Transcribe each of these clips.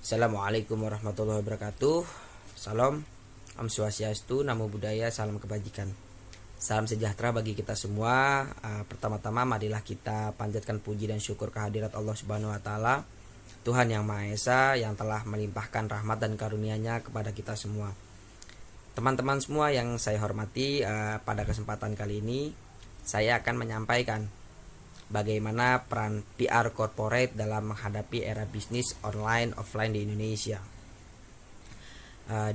Assalamualaikum warahmatullahi wabarakatuh. Salam, Om Swastiastu, Namo Buddhaya, salam kebajikan. Salam sejahtera bagi kita semua. Pertama-tama marilah kita panjatkan puji dan syukur kehadirat Allah Subhanahu wa taala, Tuhan yang Maha Esa yang telah melimpahkan rahmat dan karunia-Nya kepada kita semua. Teman-teman semua yang saya hormati, pada kesempatan kali ini saya akan menyampaikan bagaimana peran PR corporate dalam menghadapi era bisnis online offline di Indonesia.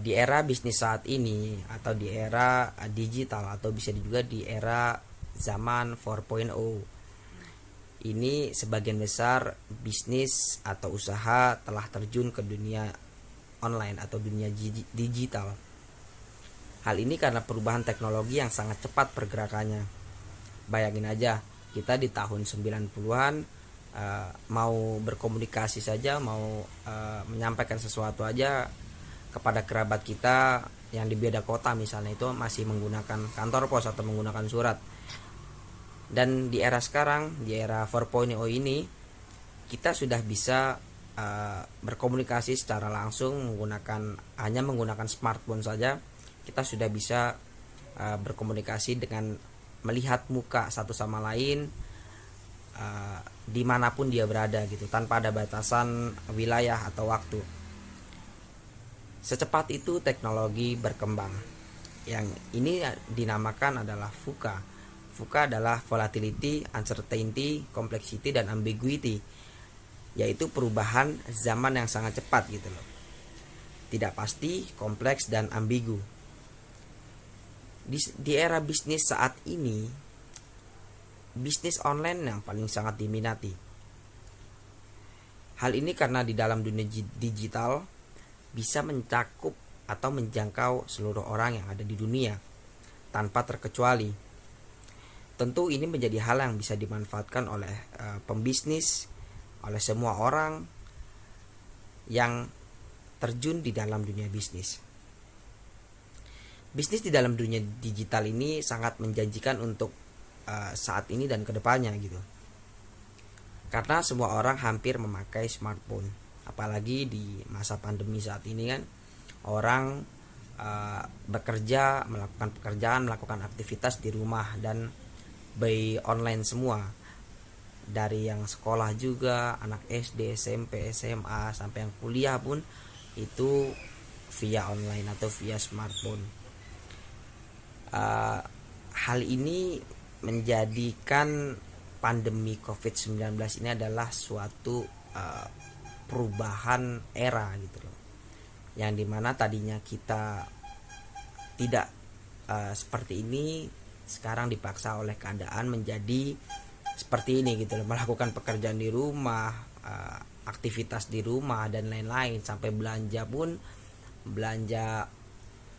Di era bisnis saat ini atau di era digital atau bisa juga di era zaman 4.0, ini sebagian besar bisnis atau usaha telah terjun ke dunia online atau dunia digital. Hal ini karena perubahan teknologi yang sangat cepat pergerakannya. Bayangin aja, kita di tahun 90-an mau berkomunikasi saja, mau menyampaikan sesuatu aja kepada kerabat kita yang di beda kota misalnya, itu masih menggunakan kantor pos atau menggunakan surat. Dan di era sekarang, di era 4.0 ini, kita sudah bisa berkomunikasi secara langsung hanya menggunakan smartphone saja. Kita sudah bisa berkomunikasi dengan melihat muka satu sama lain dimanapun dia berada gitu, tanpa ada batasan wilayah atau waktu. Secepat itu teknologi berkembang. Yang ini dinamakan adalah VUCA. VUCA adalah volatility, uncertainty, complexity, dan ambiguity, yaitu perubahan zaman yang sangat cepat gitu loh. Tidak pasti, kompleks, dan ambigu. Di era bisnis saat ini, bisnis online yang paling sangat diminati. Hal ini karena di dalam dunia digital bisa mencakup atau menjangkau seluruh orang yang ada di dunia tanpa terkecuali. Tentu ini menjadi hal yang bisa dimanfaatkan oleh pembisnis, oleh semua orang yang terjun di dalam dunia bisnis. Bisnis di dalam dunia digital ini sangat menjanjikan untuk saat ini dan kedepannya gitu. Karena semua orang hampir memakai smartphone. Apalagi di masa pandemi saat ini kan, orang bekerja, melakukan pekerjaan, melakukan aktivitas di rumah dan by online semua. Dari yang sekolah juga, anak SD, SMP, SMA, sampai yang kuliah pun itu via online atau via smartphone. Hal ini menjadikan pandemi COVID-19 ini adalah suatu perubahan era gitu loh, yang dimana tadinya kita tidak seperti ini, sekarang dipaksa oleh keadaan menjadi seperti ini gitu loh, melakukan pekerjaan di rumah, aktivitas di rumah dan lain-lain, sampai belanja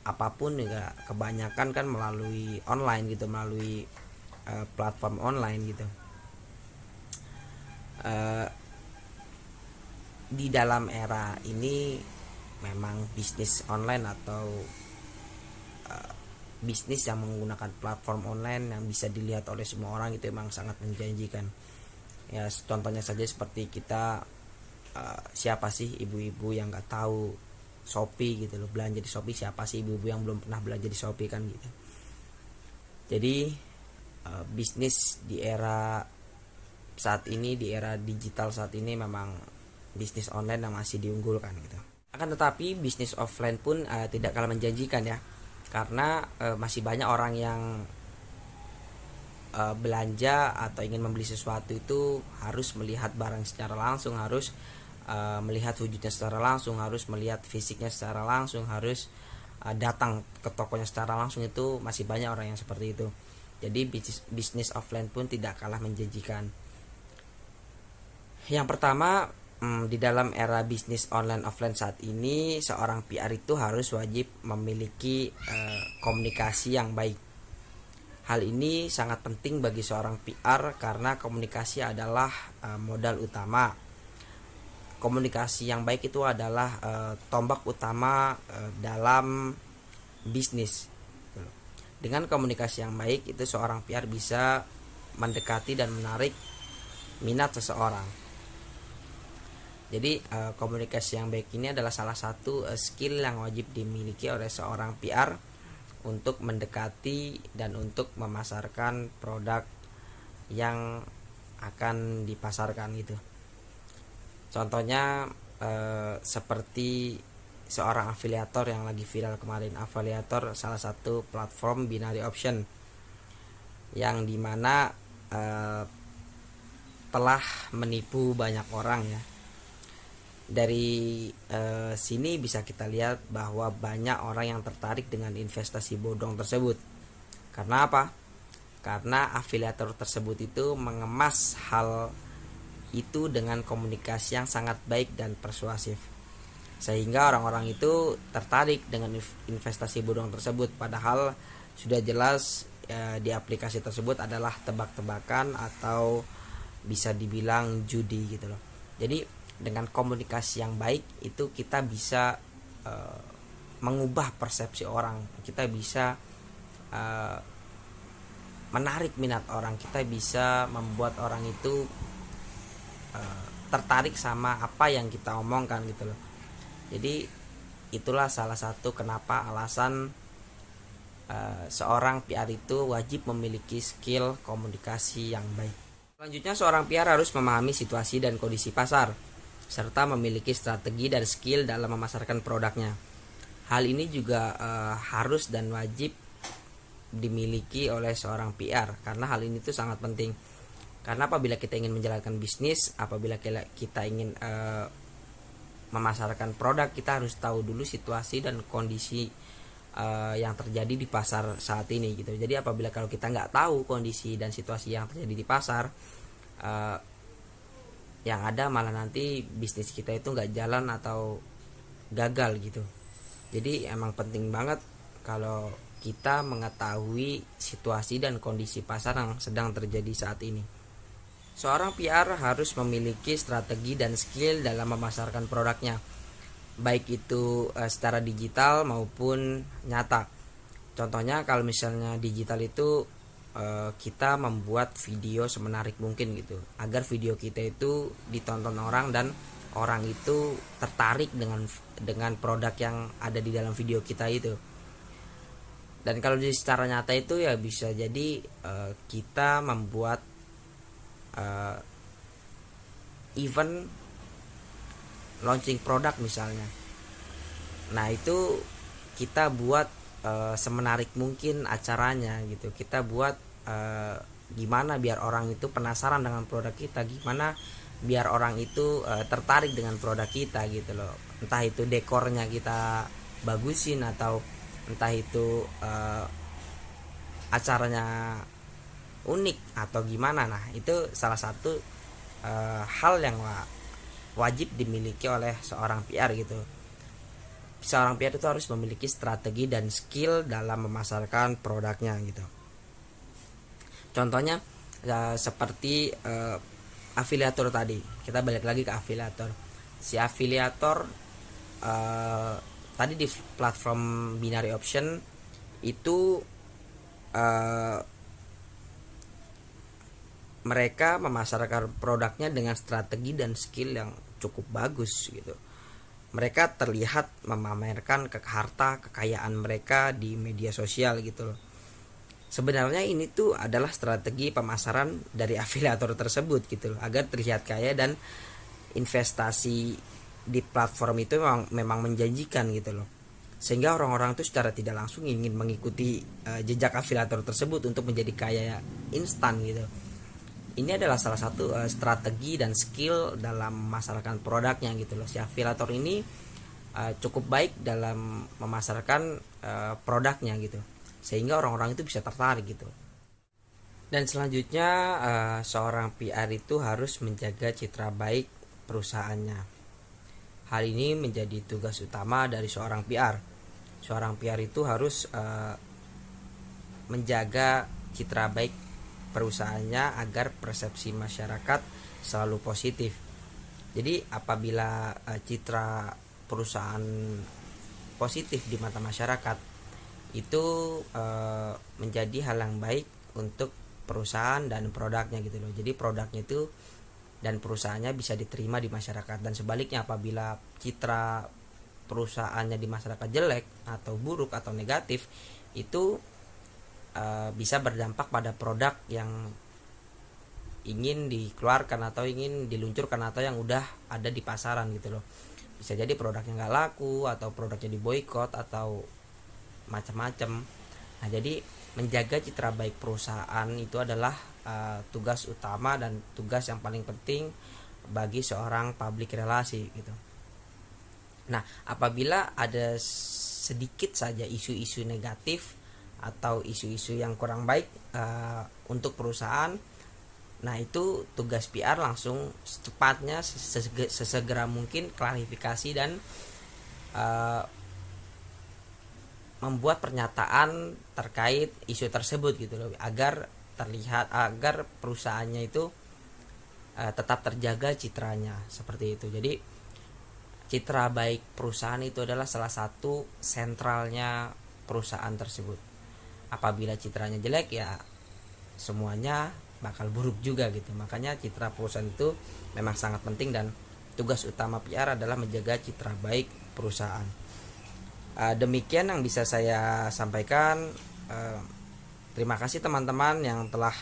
apapun juga kebanyakan kan melalui online gitu, melalui platform online gitu. Di dalam era ini memang bisnis online atau bisnis yang menggunakan platform online yang bisa dilihat oleh semua orang itu memang sangat menjanjikan. Ya contohnya saja seperti kita, siapa sih ibu-ibu yang nggak tahu Shopee gitu loh, belanja di Shopee? Siapa sih ibu-ibu yang belum pernah belanja di Shopee kan gitu. Jadi bisnis di era saat ini, di era digital saat ini, memang bisnis online yang masih diunggulkan gitu. Akan tetapi bisnis offline pun tidak kalah menjanjikan ya, karena masih banyak orang yang belanja atau ingin membeli sesuatu itu harus melihat barang secara langsung, harus melihat wujudnya secara langsung, harus melihat fisiknya secara langsung, harus datang ke tokonya secara langsung. Itu masih banyak orang yang seperti itu. Jadi bisnis offline pun tidak kalah menjanjikan. Yang pertama, di dalam era bisnis online offline saat ini, seorang PR itu harus wajib memiliki komunikasi yang baik. Hal ini sangat penting bagi seorang PR karena komunikasi adalah modal utama. Komunikasi yang baik itu adalah tombak utama dalam bisnis. Dengan komunikasi yang baik itu seorang PR bisa mendekati dan menarik minat seseorang. Jadi komunikasi yang baik ini adalah salah satu skill yang wajib dimiliki oleh seorang PR untuk mendekati dan untuk memasarkan produk yang akan dipasarkan gitu. Contohnya seperti seorang afiliator yang lagi viral kemarin. Afiliator salah satu platform binary option yang dimana telah menipu banyak orang ya. Dari sini bisa kita lihat bahwa banyak orang yang tertarik dengan investasi bodong tersebut. Karena apa? Karena afiliator tersebut itu mengemas hal itu dengan komunikasi yang sangat baik dan persuasif, sehingga orang-orang itu tertarik dengan investasi bodong tersebut, padahal sudah jelas di aplikasi tersebut adalah tebak-tebakan atau bisa dibilang judi gitu loh. Jadi dengan komunikasi yang baik itu kita bisa mengubah persepsi orang, kita bisa menarik minat orang, kita bisa membuat orang itu tertarik sama apa yang kita omongkan gitu loh. Jadi itulah salah satu kenapa alasan seorang PR itu wajib memiliki skill komunikasi yang baik. Selanjutnya, seorang PR harus memahami situasi dan kondisi pasar serta memiliki strategi dan skill dalam memasarkan produknya. Hal ini juga harus dan wajib dimiliki oleh seorang PR, karena hal ini tuh sangat penting. Karena apabila kita ingin menjalankan bisnis, apabila kita ingin memasarkan produk, kita harus tahu dulu situasi dan kondisi yang terjadi di pasar saat ini gitu. Jadi apabila kalau kita nggak tahu kondisi dan situasi yang terjadi di pasar, yang ada malah nanti bisnis kita itu nggak jalan atau gagal gitu. Jadi emang penting banget kalau kita mengetahui situasi dan kondisi pasar yang sedang terjadi saat ini. Seorang PR harus memiliki strategi dan skill dalam memasarkan produknya, baik itu secara digital maupun nyata. Contohnya kalau misalnya digital itu kita membuat video semenarik mungkin gitu, agar video kita itu ditonton orang dan orang itu tertarik dengan produk yang ada di dalam video kita itu. Dan kalau secara nyata itu ya bisa jadi kita membuat event launching produk misalnya. Nah itu kita buat semenarik mungkin acaranya gitu. Kita buat gimana biar orang itu penasaran dengan produk kita, gimana biar orang itu tertarik dengan produk kita gitu loh. Entah itu dekornya kita bagusin atau entah itu acaranya unik atau gimana. Nah itu salah satu hal yang wajib dimiliki oleh seorang PR gitu. Seorang PR itu harus memiliki strategi dan skill dalam memasarkan produknya gitu. Contohnya seperti afiliator tadi. Kita balik lagi ke afiliator. Si afiliator tadi di platform binary option itu mereka memasarkan produknya dengan strategi dan skill yang cukup bagus gitu. Mereka terlihat memamerkan harta kekayaan mereka di media sosial gitu loh. Sebenarnya ini tuh adalah strategi pemasaran dari afiliator tersebut gitu loh, agar terlihat kaya, dan investasi di platform itu memang menjanjikan gitu loh. Sehingga orang-orang itu secara tidak langsung ingin mengikuti jejak afiliator tersebut untuk menjadi kaya instan gitu. Ini adalah salah satu strategi dan skill dalam memasarkan produknya gitu loh. Si afiliator ini cukup baik dalam memasarkan produknya gitu, sehingga orang-orang itu bisa tertarik gitu. Dan selanjutnya seorang PR itu harus menjaga citra baik perusahaannya. Hal ini menjadi tugas utama dari seorang PR. Seorang PR itu harus menjaga citra baik perusahaannya agar persepsi masyarakat selalu positif. Jadi apabila citra perusahaan positif di mata masyarakat, itu menjadi hal yang baik untuk perusahaan dan produknya gitu loh. Jadi produknya itu dan perusahaannya bisa diterima di masyarakat. Dan sebaliknya, apabila citra perusahaannya di masyarakat jelek atau buruk atau negatif, itu bisa berdampak pada produk yang ingin dikeluarkan atau ingin diluncurkan atau yang udah ada di pasaran gitu loh. Bisa jadi produknya nggak laku atau produknya diboikot atau macam-macam. Nah, jadi menjaga citra baik perusahaan itu adalah tugas utama dan tugas yang paling penting bagi seorang public relasi gitu. Nah, apabila ada sedikit saja isu-isu negatif atau isu-isu yang kurang baik untuk perusahaan, nah itu tugas PR langsung secepatnya sesegera mungkin klarifikasi dan membuat pernyataan terkait isu tersebut gitu loh, agar perusahaannya itu tetap terjaga citranya seperti itu. Jadi citra baik perusahaan itu adalah salah satu sentralnya perusahaan tersebut. Apabila citranya jelek, ya semuanya bakal buruk juga gitu. Makanya citra perusahaan itu memang sangat penting dan tugas utama PR adalah menjaga citra baik perusahaan. Demikian yang bisa saya sampaikan. Terima kasih teman-teman yang telah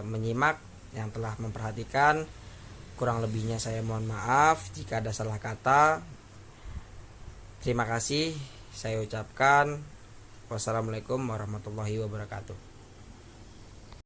menyimak, yang telah memperhatikan. Kurang lebihnya saya mohon maaf jika ada salah kata. Terima kasih saya ucapkan. Wassalamualaikum warahmatullahi wabarakatuh.